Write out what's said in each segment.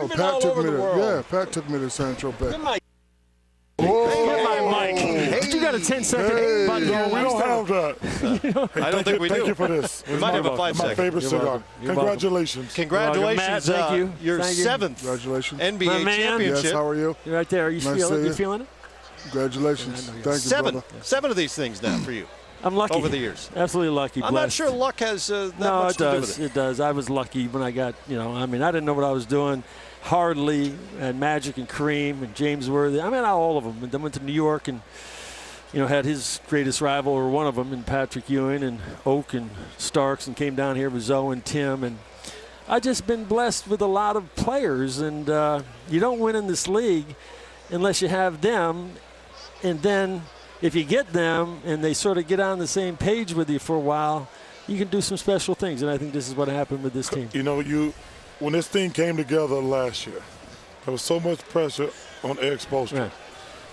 I've been Pat all took over me the to, world. yeah, Pat took me to San Tropez. Get my Get my mic. But you got a 10-second button here. We don't have that. I don't think we do. Thank you for this. We might have a 5 My second. favorite You're cigar. welcome. You're Congratulations. Congratulations. Matt, thank you. Your Thank you. 7th Congratulations. NBA My man. championship. Yes, how are you? You're right there. Are you Nice to see you you. feeling it? Congratulations. Thank you, brother. 7 of these things now for you. I'm lucky. Over the years. Absolutely lucky. I'm not blessed. sure luck has that No, much it to do does. with it. It does. I was lucky when I got, I didn't know what I was doing. Hardly and Magic and Kareem and James Worthy. All of them. And then went to New York and, had his greatest rival, or one of them, in Patrick Ewing and Oak and Starks, and came down here with Zoe and Tim. And I just been blessed with a lot of players. And you don't win in this league unless you have them. And then if you get them and they sort of get on the same page with you for a while, you can do some special things. And I think this is what happened with this team. When this thing came together last year, there was so much pressure on Eric Spoelstra. Right.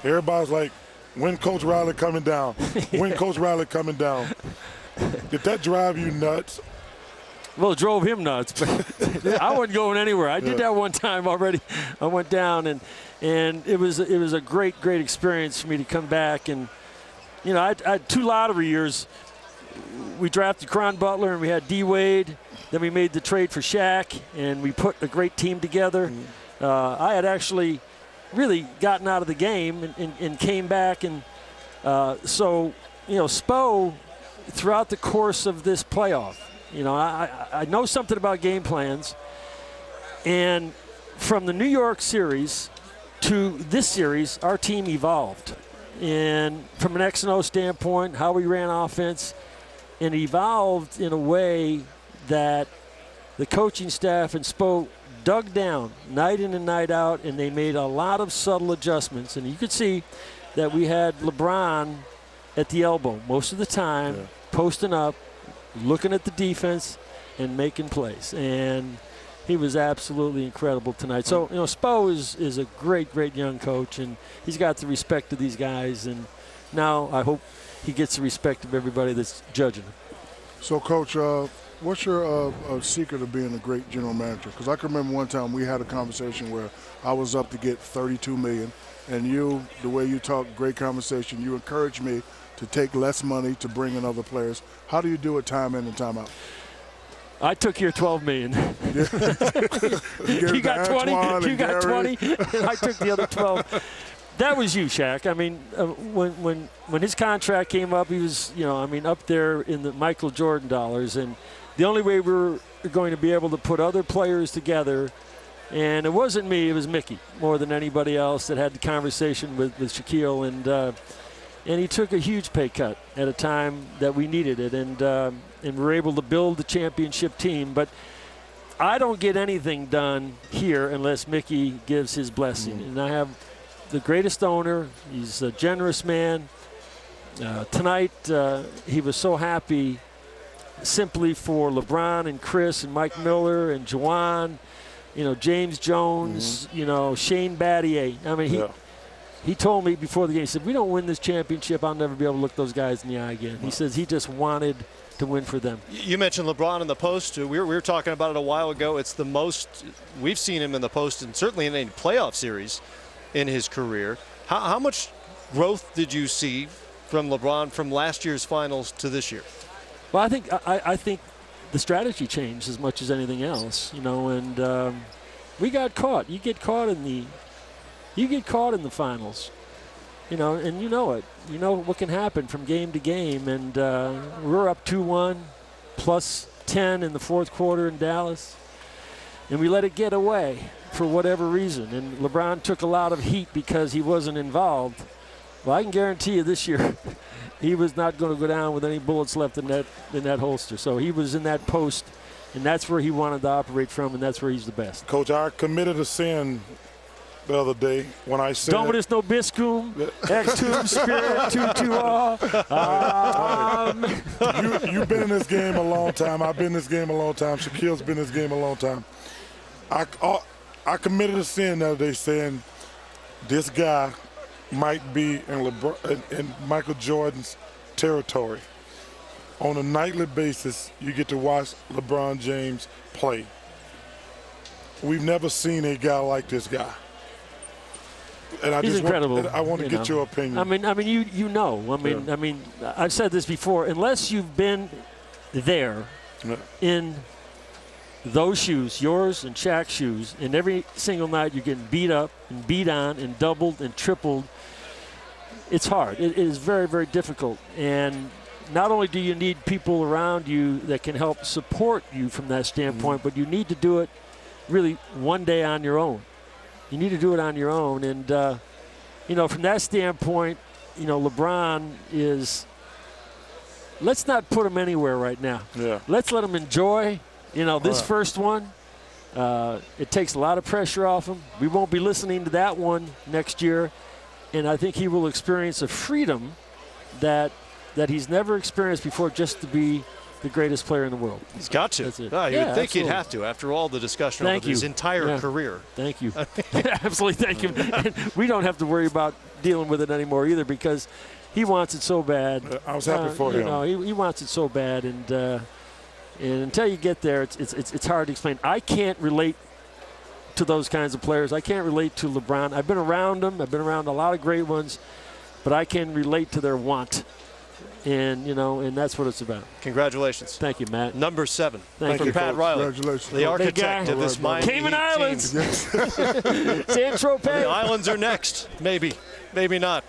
Everybody's like, when Coach Riley coming down? When Coach Riley coming down? Did that drive you nuts? Well, it drove him nuts, but I wasn't going anywhere. I did that one time already. I went down, and it was a great experience for me to come back. And I had 2 lottery years. We drafted Caron Butler, and we had D Wade. Then we made the trade for Shaq, and we put a great team together. I had actually really gotten out of the game and came back, and so Spo, throughout the course of this playoff, I know something about game plans, and from the New York series to this series, our team evolved, and from an X and O standpoint, how we ran offense, and evolved in a way that the coaching staff and Spo dug down night in and night out, and they made a lot of subtle adjustments. And you could see that we had LeBron at the elbow most of the time, posting up, looking at the defense, and making plays. And he was absolutely incredible tonight. So, Spo is a great young coach, and he's got the respect of these guys. And now I hope he gets the respect of everybody that's judging him. So, Coach, what's your secret of being a great general manager? Because I can remember one time we had a conversation where I was up to get $32 million, and you, the way you talk, great conversation, you encouraged me to take less money to bring in other players. How do you do it time in and time out? I took your $12 million. You got 20. You got 20. And I took the other 12. That was you, Shaq. When his contract came up, he was, up there in the Michael Jordan dollars, and the only way we were going to be able to put other players together, and it wasn't me, it was Mickey more than anybody else that had the conversation with Shaquille, and he took a huge pay cut at a time that we needed it, and we're able to build the championship team. But I don't get anything done here unless Mickey gives his blessing, and I have the greatest owner. He's a generous man. Tonight, he was so happy simply for LeBron and Chris and Mike Miller and Juwan, James Jones, Shane Battier. He told me before the game, he said, we don't win this championship, I'll never be able to look those guys in the eye again. He says he just wanted to win for them. You mentioned LeBron in the post. We were talking about it a while ago. It's the most we've seen him in the post, and certainly in any playoff series in his career. How much growth did you see from LeBron from last year's finals to this year? Well, I think the strategy changed as much as anything else, and we got caught. You get caught in the finals, and you know it. You know what can happen from game to game, and we're up 2-1, plus 10 in the fourth quarter in Dallas, and we let it get away for whatever reason. And LeBron took a lot of heat because he wasn't involved. Well, I can guarantee you this year he was not going to go down with any bullets left in that holster. So he was in that post, and that's where he wanted to operate from, and that's where he's the best. Coach, I committed a sin the other day when I said Dominus Nobiscum, Extum Spirit Tutu. You've been in this game a long time. I've been in this game a long time. Shaquille's been in this game a long time. I committed a sin the other day saying this guy might be in Michael Jordan's territory. On a nightly basis, you get to watch LeBron James play. we've never seen a guy like this guy. And He's incredible. I want to get your opinion. I mean, you know. I mean, I've said this before. Unless you've been there in those shoes, yours and Shaq's shoes, and every single night you're getting beat up and beat on and doubled and tripled, it's hard. It is very, very difficult. And not only do you need people around you that can help support you from that standpoint, but you need to do it really one day on your own. You need to do it on your own. And, you know, from that standpoint, you know, LeBron is – let's not put him anywhere right now. Yeah. Let's let him enjoy, you know, this first one. It takes a lot of pressure off him. We won't be listening to that one next year. And I think he will experience a freedom that he's never experienced before, just to be the greatest player in the world. He's got to. That's it. You would think absolutely. he'd have to after all the discussion of his entire career. Thank you. Absolutely, thank you. And we don't have to worry about dealing with it anymore either, because he wants it so bad. I was happy for him. You know, he wants it so bad, and until you get there, it's hard to explain. I can't relate to those kinds of players. I can't relate to LeBron. I've been around them. I've been around a lot of great ones, but I can relate to their want. And, you know, and that's what it's about. Congratulations. Thank you, Matt. Number 7 Thank from you, Pat Coach. Riley, Congratulations. the architect of this Miami Cayman Heat Islands. team. San Tropez. The Islands are next. Maybe. Maybe not.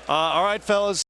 All right, fellas.